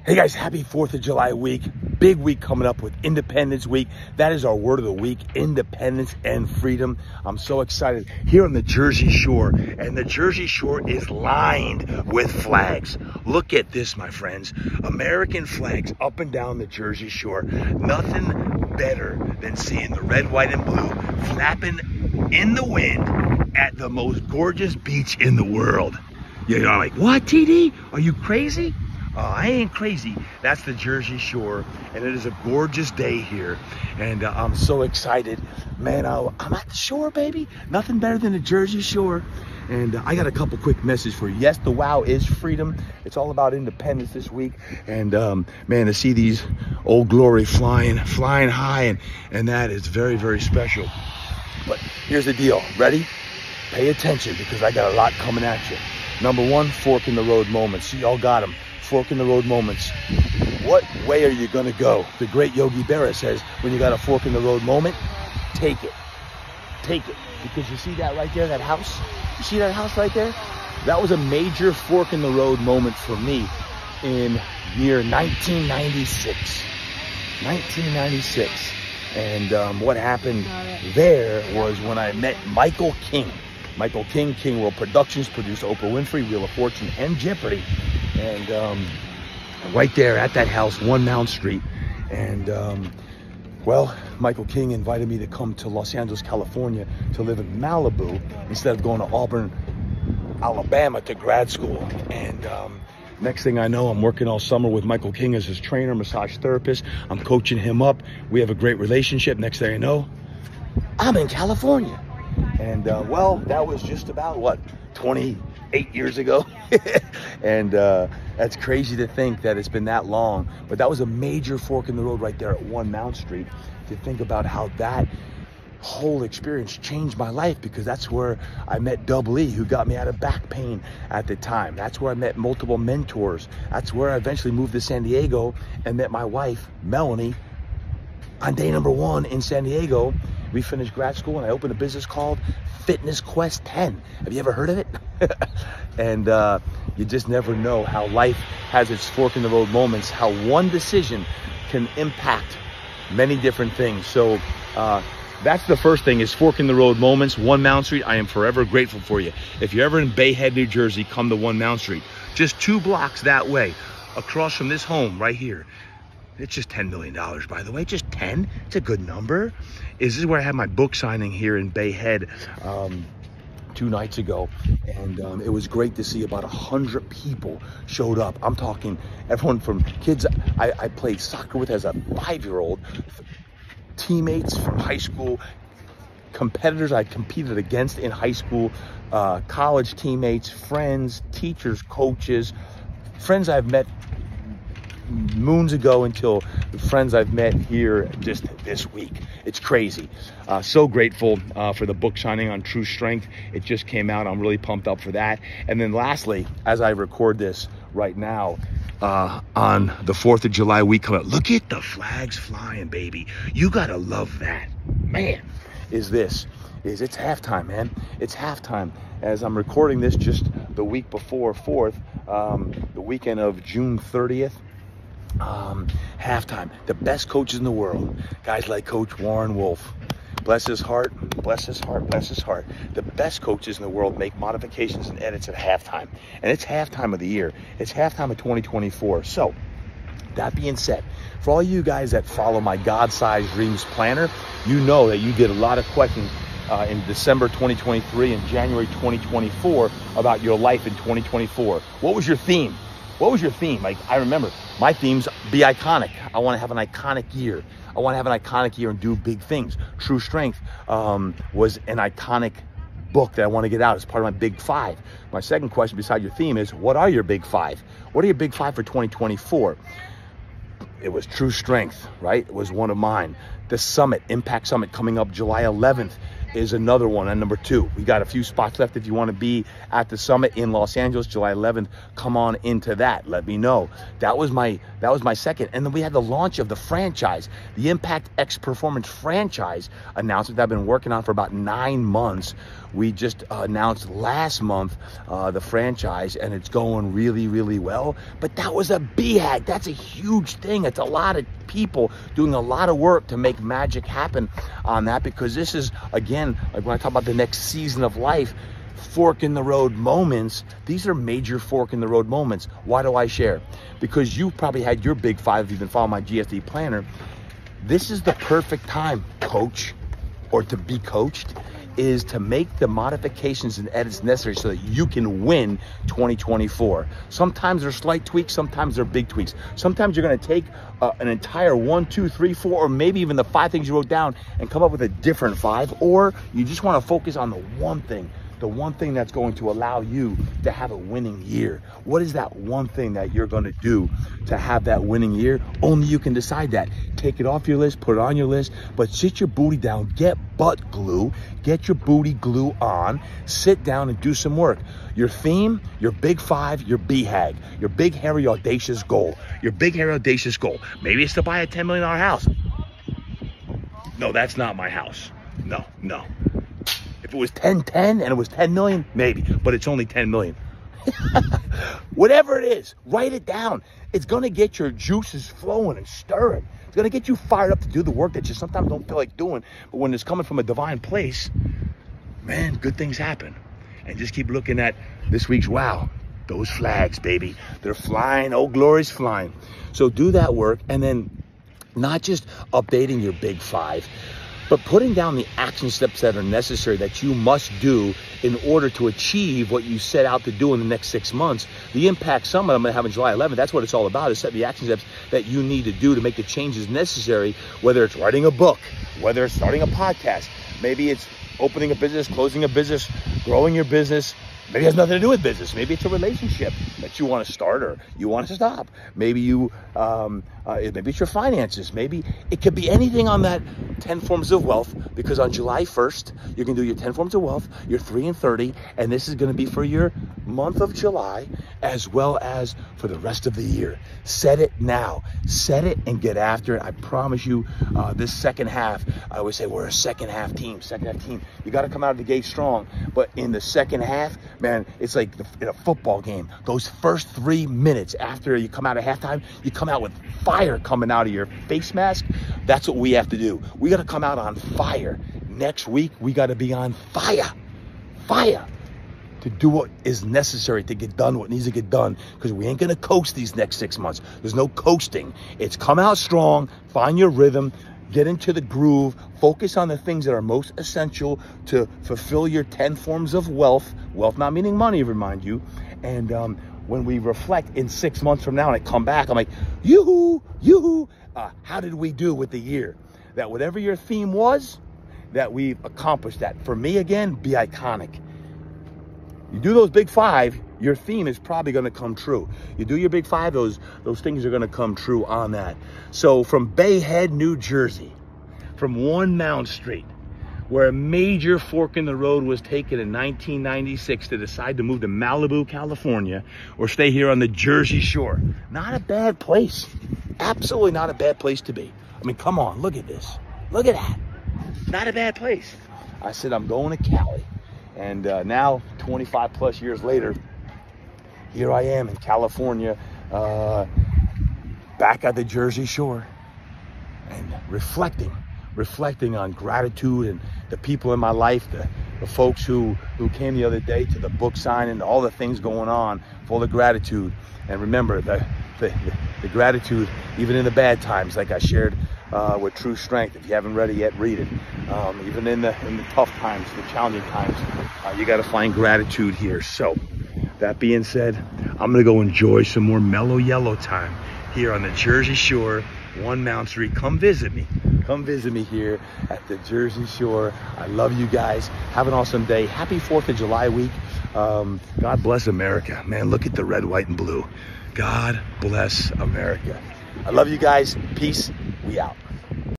Hey guys, happy 4th of July week. Big week coming up with Independence Week. That is our word of the week, independence and freedom. I'm so excited here on the Jersey Shore, and the Jersey Shore is lined with flags. Look at this, my friends. American flags up and down the Jersey Shore. Nothing better than seeing the red, white, and blue flapping in the wind at the most gorgeous beach in the world. You're like, what, TD? Are you crazy? I ain't crazy. That's the Jersey Shore, and it is a gorgeous day here, and I'm so excited. Man, I'm at the shore, baby. Nothing better than the Jersey Shore. And I got a couple quick messages for you. Yes, the WOW is freedom. It's all about independence this week. And man, to see these Old Glory flying high, and that is very, very special. But here's the deal. Ready? Pay attention, because I got a lot coming at you. Number one, fork in the road moments. Y'all got them. Fork in the road moments. What way are you gonna go? The great Yogi Berra says, when you got a fork in the road moment, take it. Take it. Because you see that right there, that house? You see that house right there? That was a major fork in the road moment for me in year 1996. 1996. And what happened there was when I met Michael King. Michael King, King World Productions, produced Oprah Winfrey, Wheel of Fortune, and Jeopardy. And right there at that house, 1 Mount Street. And well, Michael King invited me to come to Los Angeles, California to live in Malibu instead of going to Auburn, Alabama to grad school. And next thing I know, I'm working all summer with Michael King as his trainer, massage therapist. I'm coaching him up. We have a great relationship. Next thing I know, I'm in California. And well, that was just about, what, 28 years ago? And that's crazy to think that it's been that long. But that was a major fork in the road right there at 1 Mount Street, to think about how that whole experience changed my life, because that's where I met W.O.W, who got me out of back pain at the time. That's where I met multiple mentors. That's where I eventually moved to San Diego and met my wife, Melanie, on day number 1 in San Diego. We finished grad school, and I opened a business called Fitness Quest 10. Have you ever heard of it? And you just never know how life has its fork in the road moments, how one decision can impact many different things. So that's the first thing, is fork in the road moments. 1 Mount Street, I am forever grateful for you. If you're ever in Bay Head, New Jersey, come to 1 Mount Street. Just 2 blocks that way, across from this home right here. It's just $10 million, by the way. Just 10. It's a good number. This is where I had my book signing here in Bay Head 2 nights ago. And it was great to see about 100 people showed up. I'm talking everyone from kids I played soccer with as a 5-year-old, teammates from high school, competitors I competed against in high school, college teammates, friends, teachers, coaches, friends I've met moons ago, until the friends I've met here just this week. It's crazy. So grateful for the book signing on True Strength. It just came out. I'm really pumped up for that. And then lastly, as I record this right now, on the 4th of July week coming up, look at the flags flying, baby. You gotta love that. Man, it's halftime, man. It's halftime. As I'm recording this just the week before 4th, the weekend of June 30th, halftime. The best coaches in the world, guys like Coach Warren Wolf, bless his heart, bless his heart, bless his heart. The best coaches in the world make modifications and edits at halftime, and it's halftime of the year. It's halftime of 2024. So that being said, for all you guys that follow my God-Sized Dreams Planner, you know that you get a lot of questions in December 2023 and January 2024 about your life in 2024. What was your theme? What was your theme? Like, I remember my themes: be iconic. I want to have an iconic year. I want to have an iconic year and do big things. True Strength was an iconic book that I want to get out as part of my big 5. My second question beside your theme is, what are your big 5? What are your big 5 for 2024? It was True Strength, right? It was one of mine. The summit, Impact Summit, coming up July 11th is another one. And number 2, we got a few spots left. If you want to be at the summit in Los Angeles, July 11th, come on into that. Let me know. That was my second. And then we had the launch of the franchise, the Impact X Performance franchise announcement that I've been working on for about 9 months. We just announced last month the franchise, and it's going really, really well. But that was a BHAG. That's a huge thing. It's a lot of people doing a lot of work to make magic happen on that, because this is, again, like when I talk about the next season of life, fork in the road moments. These are major fork in the road moments. Why do I share? Because you probably had your big 5 if you've been following my GSD planner. This is the perfect time, coach, or to be coached, is to make the modifications and edits necessary so that you can win 2024. Sometimes they're slight tweaks, sometimes they're big tweaks. Sometimes you're going to take an entire 1, 2, 3, 4, or maybe even the 5 things you wrote down and come up with a different 5, or you just want to focus on the one thing that's going to allow you to have a winning year. What is that one thing that you're going to do to have that winning year? Only you can decide that. Take it off your list, put it on your list, but sit your booty down, get butt glue, get your booty glue on, sit down and do some work. Your theme, your big 5, your BHAG, your big, hairy, audacious goal. Your big, hairy, audacious goal. Maybe it's to buy a $10 million house. No, that's not my house. No. If it was 10-10 and it was 10 million, maybe, but it's only 10 million. Whatever it is, write it down. It's going to get your juices flowing and stirring. It's going to get you fired up to do the work that you sometimes don't feel like doing. But when it's coming from a divine place, man, good things happen. And just keep looking at this week's wow. Those flags, baby. They're flying. Oh, glory's flying. So do that work, and then not just updating your big 5, but putting down the action steps that are necessary that you must do in order to achieve what you set out to do in the next 6 months. The Impact Summit I'm going to have on July 11th, that's what it's all about, is set the action steps that you need to do to make the changes necessary, whether it's writing a book, whether it's starting a podcast, maybe it's opening a business, closing a business, growing your business. Maybe it has nothing to do with business. Maybe it's a relationship that you want to start or you want to stop. Maybe maybe it's your finances. Maybe it could be anything on that 10 forms of wealth, because on July 1st, you can do your 10 forms of wealth, your 3 and 30, and this is going to be for your month of July as well as for the rest of the year. Set it now. Set it and get after it. I promise you, this second half, I always say we're a second half team. You got to come out of the gate strong, but in the second half, man, it's like in a football game. Those first 3 minutes after you come out of halftime, you come out with fire coming out of your face mask. That's what we have to do. We got to come out on fire. Next week, we got to be on fire to do what is necessary to get done what needs to get done, because we ain't going to coast these next 6 months. There's no coasting. It's come out strong, find your rhythm, get into the groove, focus on the things that are most essential to fulfill your 10 forms of wealth. Wealth not meaning money, remind you. And when we reflect in 6 months from now and I come back, I'm like, yoo-hoo, how did we do with the year? That whatever your theme was, that we've accomplished that. For me, again, be iconic. You do those big 5, your theme is probably going to come true. You do your big 5, those things are going to come true on that. So from Bay Head, New Jersey, from 1 Mound Street, where a major fork in the road was taken in 1996 to decide to move to Malibu, California, or stay here on the Jersey Shore. Not a bad place. Absolutely not a bad place to be. I mean, come on, look at this. Look at that. Not a bad place. I said, I'm going to Cali. And now, 25 plus years later, here I am in California, back at the Jersey Shore, and reflecting on gratitude and the people in my life, the folks who came the other day to the book signing, all the things going on, full of gratitude. And remember, the gratitude, even in the bad times, like I shared with True Strength. If you haven't read it yet, read it. Even in the tough times, the challenging times, you got to find gratitude here. So that being said, I'm going to go enjoy some more mellow yellow time here on the Jersey Shore, 1 Mound Street. Come visit me. Come visit me here at the Jersey Shore. I love you guys. Have an awesome day. Happy 4th of July week. God bless America. Man, look at the red, white, and blue. God bless America. I love you guys. Peace. We out.